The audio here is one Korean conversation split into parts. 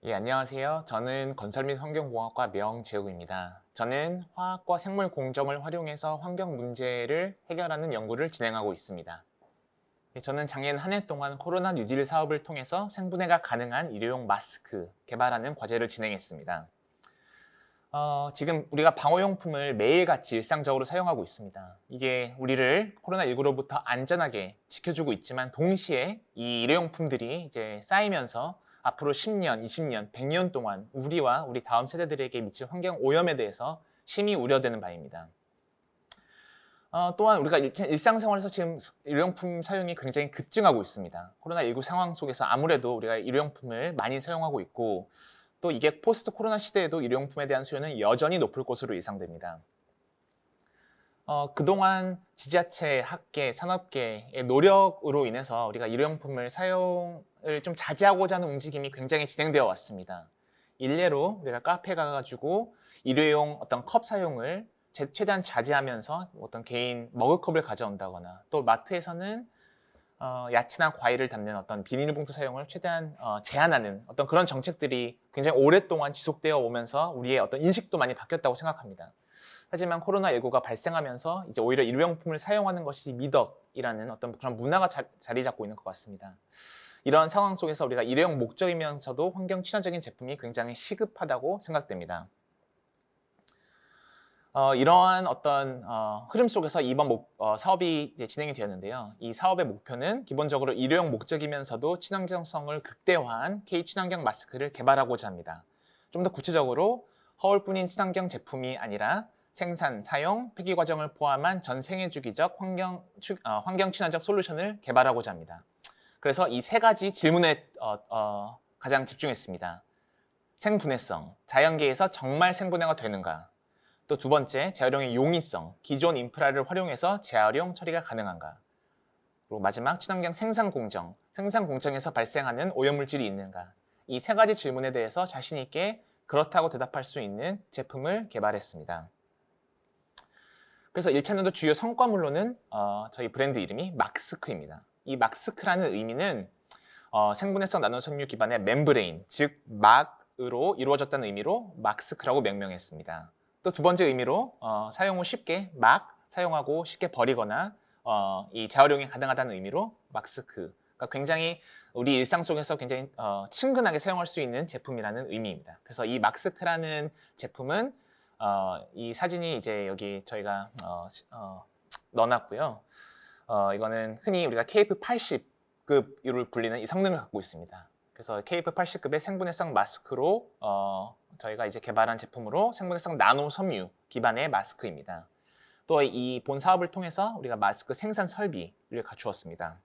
예, 안녕하세요. 저는 건설 및 환경공학과 명재욱입니다. 저는 화학과 생물 공정을 활용해서 환경 문제를 해결하는 연구를 진행하고 있습니다. 예, 저는 작년 한 해 동안 코로나 뉴딜 사업을 통해서 생분해가 가능한 일회용 마스크 개발하는 과제를 진행했습니다. 지금 우리가 방호용품을 매일같이 일상적으로 사용하고 있습니다. 이게 우리를 코로나19로부터 안전하게 지켜주고 있지만 동시에 이 일회용품들이 이제 쌓이면서 앞으로 10년, 20년, 100년 동안 우리와 우리 다음 세대들에게 미칠 환경 오염에 대해서 심히 우려되는 바입니다. 또한 우리가 일상생활에서 지금 일회용품 사용이 굉장히 급증하고 있습니다. 코로나19 상황 속에서 아무래도 우리가 일회용품을 많이 사용하고 있고 또 이게 포스트 코로나 시대에도 일회용품에 대한 수요는 여전히 높을 것으로 예상됩니다. 그동안 지자체, 학계, 산업계의 노력으로 인해서 우리가 일회용품을 사용을 좀 자제하고자 하는 움직임이 굉장히 진행되어 왔습니다. 일례로 우리가 카페 가가지고 일회용 어떤 컵 사용을 최대한 자제하면서 어떤 개인 머그컵을 가져온다거나 또 마트에서는 야채나 과일을 담는 어떤 비닐봉투 사용을 최대한 제한하는 어떤 그런 정책들이 굉장히 오랫동안 지속되어 오면서 우리의 어떤 인식도 많이 바뀌었다고 생각합니다. 하지만 코로나19가 발생하면서 이제 오히려 일회용품을 사용하는 것이 미덕이라는 어떤 그런 문화가 자리 잡고 있는 것 같습니다. 이런 상황 속에서 우리가 일회용 목적이면서도 환경 친화적인 제품이 굉장히 시급하다고 생각됩니다. 이러한 어떤 흐름 속에서 이번 사업이 이제 진행이 되었는데요. 이 사업의 목표는 기본적으로 일회용 목적이면서도 친환경성을 극대화한 K-친환경 마스크를 개발하고자 합니다. 좀 더 구체적으로 허울뿐인 친환경 제품이 아니라 생산, 사용, 폐기 과정을 포함한 전 생애 주기적 환경 친화적 솔루션을 개발하고자 합니다. 그래서 이 세 가지 질문에 가장 집중했습니다. 생분해성, 자연계에서 정말 생분해가 되는가? 또 두 번째, 재활용의 용이성, 기존 인프라를 활용해서 재활용 처리가 가능한가? 그리고 마지막, 친환경 생산 공정, 생산 공정에서 발생하는 오염물질이 있는가? 이 세 가지 질문에 대해서 자신 있게 그렇다고 대답할 수 있는 제품을 개발했습니다. 그래서 1차년도 주요 성과물로는 저희 브랜드 이름이 막스크입니다. 이 막스크라는 의미는 생분해성 나노섬유 기반의 멤브레인, 즉 막으로 이루어졌다는 의미로 막스크라고 명명했습니다. 또 두 번째 의미로 사용 후 쉽게 막 사용하고 쉽게 버리거나 이 재활용이 가능하다는 의미로 막스크. 그러니까 굉장히 우리 일상 속에서 굉장히 친근하게 사용할 수 있는 제품이라는 의미입니다. 그래서 이 막스크라는 제품은 이 사진이 이제 여기 저희가 넣어놨고요. 이거는 흔히 우리가 KF80급으로 불리는 이 성능을 갖고 있습니다. 그래서 KF80급의 생분해성 마스크로 저희가 이제 개발한 제품으로 생분해성 나노 섬유 기반의 마스크입니다. 또 이 본 사업을 통해서 우리가 마스크 생산 설비를 갖추었습니다.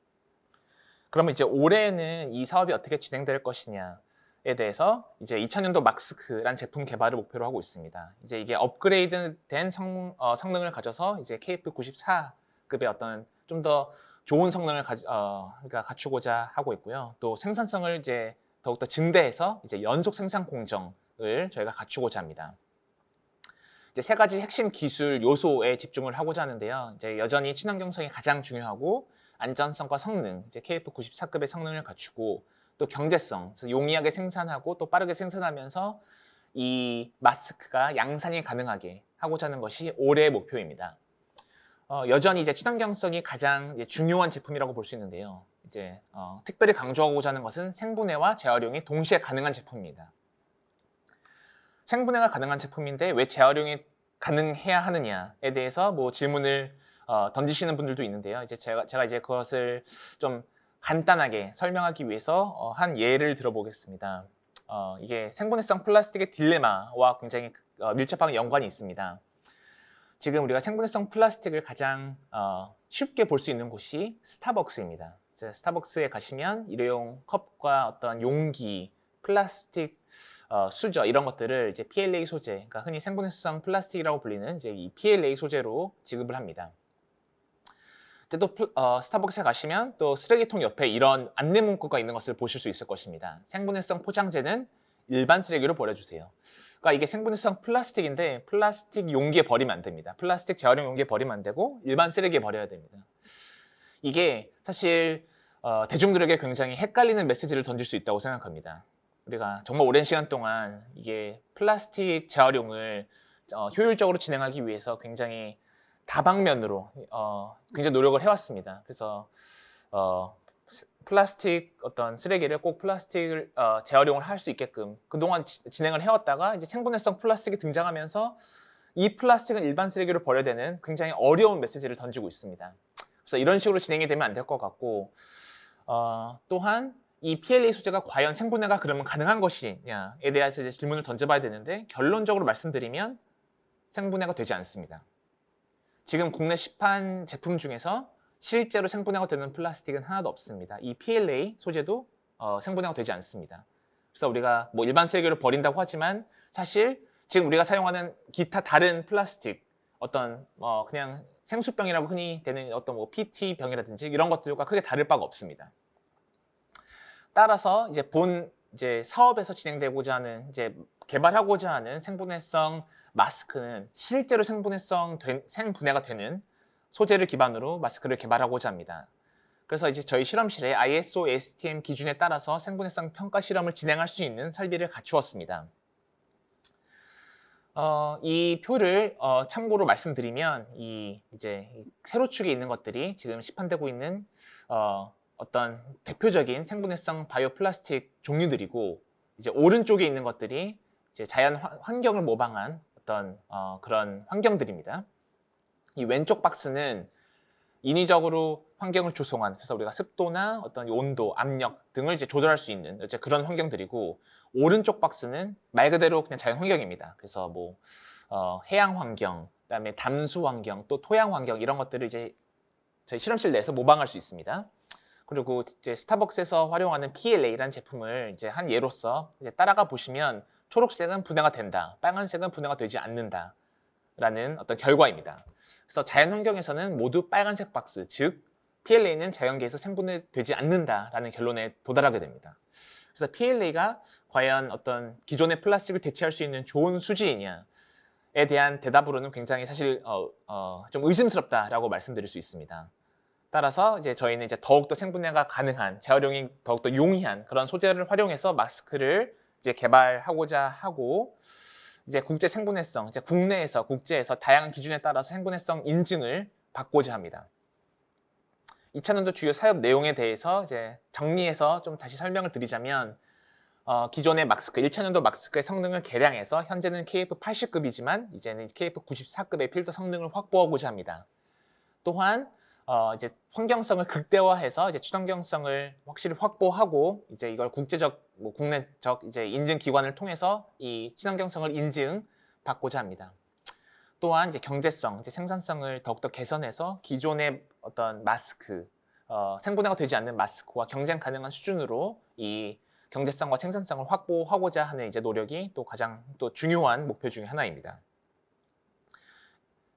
그러면 이제 올해는 이 사업이 어떻게 진행될 것이냐에 대해서 이제 2000년도 마스크란 제품 개발을 목표로 하고 있습니다. 이제 이게 업그레이드된 성능을 가져서 이제 KF94급의 어떤 좀 더 좋은 성능을 그러니까 갖추고자 하고 있고요. 또 생산성을 이제 더욱더 증대해서 이제 연속 생산 공정을 저희가 갖추고자 합니다. 이제 세 가지 핵심 기술 요소에 집중을 하고자 하는데요. 이제 여전히 친환경성이 가장 중요하고 안전성과 성능, 이제 KF94급의 성능을 갖추고 또 경제성, 그래서 용이하게 생산하고 또 빠르게 생산하면서 이 마스크가 양산이 가능하게 하고자 하는 것이 올해의 목표입니다. 여전히 이제 친환경성이 가장 이제 중요한 제품이라고 볼 수 있는데요. 이제 특별히 강조하고자 하는 것은 생분해와 재활용이 동시에 가능한 제품입니다. 생분해가 가능한 제품인데 왜 재활용이 가능해야 하느냐에 대해서 뭐 질문을 던지시는 분들도 있는데요. 이제 제가 이제 그것을 좀 간단하게 설명하기 위해서 한 예를 들어보겠습니다. 이게 생분해성 플라스틱의 딜레마와 굉장히 밀접한 연관이 있습니다. 지금 우리가 생분해성 플라스틱을 가장 쉽게 볼 수 있는 곳이 스타벅스입니다. 이제 스타벅스에 가시면 일회용 컵과 어떤 용기, 플라스틱 수저 이런 것들을 이제 PLA 소재, 그러니까 흔히 생분해성 플라스틱이라고 불리는 이제 이 PLA 소재로 지급을 합니다. 또 스타벅스에 가시면 또 쓰레기통 옆에 이런 안내 문구가 있는 것을 보실 수 있을 것입니다. 생분해성 포장재는 일반 쓰레기로 버려주세요. 그러니까 이게 생분해성 플라스틱인데 플라스틱 용기에 버리면 안 됩니다. 플라스틱 재활용 용기에 버리면 안 되고 일반 쓰레기에 버려야 됩니다. 이게 사실 대중들에게 굉장히 헷갈리는 메시지를 던질 수 있다고 생각합니다. 우리가 정말 오랜 시간 동안 이게 플라스틱 재활용을 효율적으로 진행하기 위해서 굉장히 다방면으로 굉장히 노력을 해왔습니다. 그래서 플라스틱 어떤 쓰레기를 꼭 플라스틱을 재활용을 할 수 있게끔 그동안 진행을 해왔다가 이제 생분해성 플라스틱이 등장하면서 이 플라스틱은 일반 쓰레기로 버려야 되는 굉장히 어려운 메시지를 던지고 있습니다. 그래서 이런 식으로 진행이 되면 안 될 것 같고 또한 이 PLA 소재가 과연 생분해가 그러면 가능한 것이냐에 대해서 이제 질문을 던져봐야 되는데 결론적으로 말씀드리면 생분해가 되지 않습니다. 지금 국내 시판 제품 중에서 실제로 생분해가 되는 플라스틱은 하나도 없습니다. 이 PLA 소재도 생분해가 되지 않습니다. 그래서 우리가 뭐 일반 쓰레기를 버린다고 하지만 사실 지금 우리가 사용하는 기타 다른 플라스틱 어떤 그냥 생수병이라고 흔히 되는 어떤 뭐 PET 병이라든지 이런 것들과 크게 다를 바가 없습니다. 따라서 이제 사업에서 진행되고자 하는 이제 개발하고자 하는 생분해성 마스크는 실제로 생분해가 되는 소재를 기반으로 마스크를 개발하고자 합니다. 그래서 이제 저희 실험실에 ISO STM 기준에 따라서 생분해성 평가 실험을 진행할 수 있는 설비를 갖추었습니다. 이 표를 참고로 말씀드리면 이제 세로축에 있는 것들이 지금 시판되고 있는 어떤 대표적인 생분해성 바이오 플라스틱 종류들이고 이제 오른쪽에 있는 것들이 이제 자연 환경을 모방한 어떤 그런 환경들입니다. 이 왼쪽 박스는 인위적으로 환경을 조성한 그래서 우리가 습도나 어떤 온도, 압력 등을 이제 조절할 수 있는 이제 그런 환경들이고 오른쪽 박스는 말 그대로 그냥 자연 환경입니다. 그래서 뭐 해양 환경, 그다음에 담수 환경, 또 토양 환경 이런 것들을 이제 저희 실험실 내에서 모방할 수 있습니다. 그리고 이제 스타벅스에서 활용하는 PLA라는 제품을 이제 한 예로서 이제 따라가 보시면 초록색은 분해가 된다, 빨간색은 분해가 되지 않는다. 라는 어떤 결과입니다. 그래서 자연 환경에서는 모두 빨간색 박스, 즉 PLA는 자연계에서 생분해되지 않는다라는 결론에 도달하게 됩니다. 그래서 PLA가 과연 어떤 기존의 플라스틱을 대체할 수 있는 좋은 수지이냐에 대한 대답으로는 굉장히 사실 좀 의심스럽다라고 말씀드릴 수 있습니다. 따라서 이제 저희는 이제 더욱더 생분해가 가능한 재활용이 더욱더 용이한 그런 소재를 활용해서 마스크를 이제 개발하고자 하고 이제 국제 생분해성, 이제 국내에서 국제에서 다양한 기준에 따라서 생분해성 인증을 받고자 합니다. 2차년도 주요 사업 내용에 대해서 이제 정리해서 좀 다시 설명을 드리자면 기존의 마스크, 1차년도 마스크의 성능을 개량해서 현재는 KF80급이지만 이제는 KF94급의 필터 성능을 확보하고자 합니다. 또한 이제 환경성을 극대화해서 이제 친환경성을 확실히 확보하고 이제 이걸 국제적, 국내적 이제 인증 기관을 통해서 이 친환경성을 인증받고자 합니다. 또한 이제 경제성, 이제 생산성을 더욱더 개선해서 기존의 어떤 마스크, 생분해가 되지 않는 마스크와 경쟁 가능한 수준으로 이 경제성과 생산성을 확보하고자 하는 이제 노력이 또 가장 또 중요한 목표 중에 하나입니다.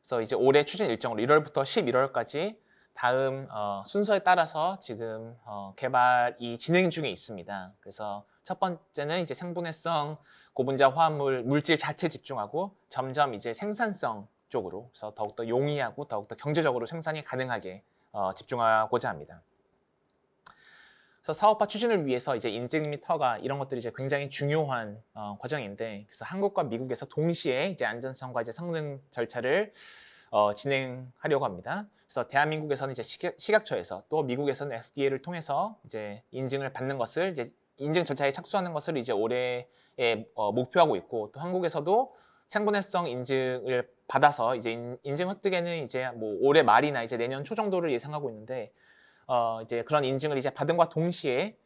그래서 이제 올해 추진 일정으로 1월부터 11월까지 다음 순서에 따라서 지금 개발이 진행 중에 있습니다. 그래서 첫 번째는 이제 생분해성 고분자 화합물 물질 자체 집중하고 점점 이제 생산성 쪽으로 그래서 더욱더 용이하고 더욱더 경제적으로 생산이 가능하게 집중하고자 합니다. 그래서 사업화 추진을 위해서 이제 인증 및 허가 이런 것들이 이제 굉장히 중요한 과정인데 그래서 한국과 미국에서 동시에 이제 안전성과 이제 성능 절차를 진행하려고 합니다. 그래서 대한민국에서는 이제 식약처에서 또 미국에서는 FDA를 통해서 이제 인증을 받는 것을 이제 인증 절차에 착수하는 것을 이제 올해에 목표하고 있고 또 한국에서도 생분해성 인증을 받아서 이제 인증 획득에는 이제 뭐 올해 말이나 이제 내년 초 정도를 예상하고 있는데 이제 그런 인증을 이제 받은과 동시에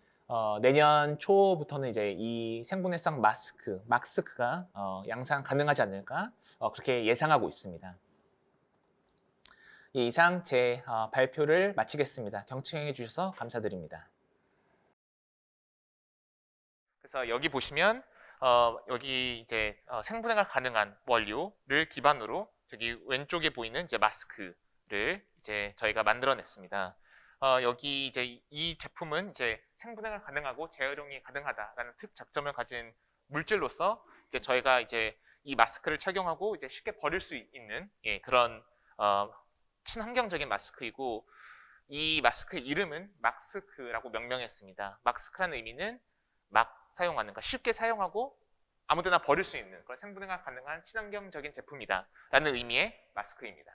내년 초부터는 이제 이 생분해성 마스크가 양산 가능하지 않을까 그렇게 예상하고 있습니다. 이상 제 발표를 마치겠습니다. 경청해 주셔서 감사드립니다. 그래서 여기 보시면 여기 이제 생분해가 가능한 원료를 기반으로 저기 왼쪽에 보이는 이제 마스크를 이제 저희가 만들어냈습니다. 여기 이제 이 제품은 이제 생분해가 가능하고 재활용이 가능하다라는 특장점을 가진 물질로서 이제 저희가 이제 이 마스크를 착용하고 이제 쉽게 버릴 수 있는 그런 친환경적인 마스크이고 이 마스크의 이름은 막스크라고 명명했습니다. 막스크라는 의미는 사용하는, 그러니까 쉽게 사용하고 아무데나 버릴 수 있는 그런 생분해가 가능한 친환경적인 제품이다 라는 의미의 마스크입니다.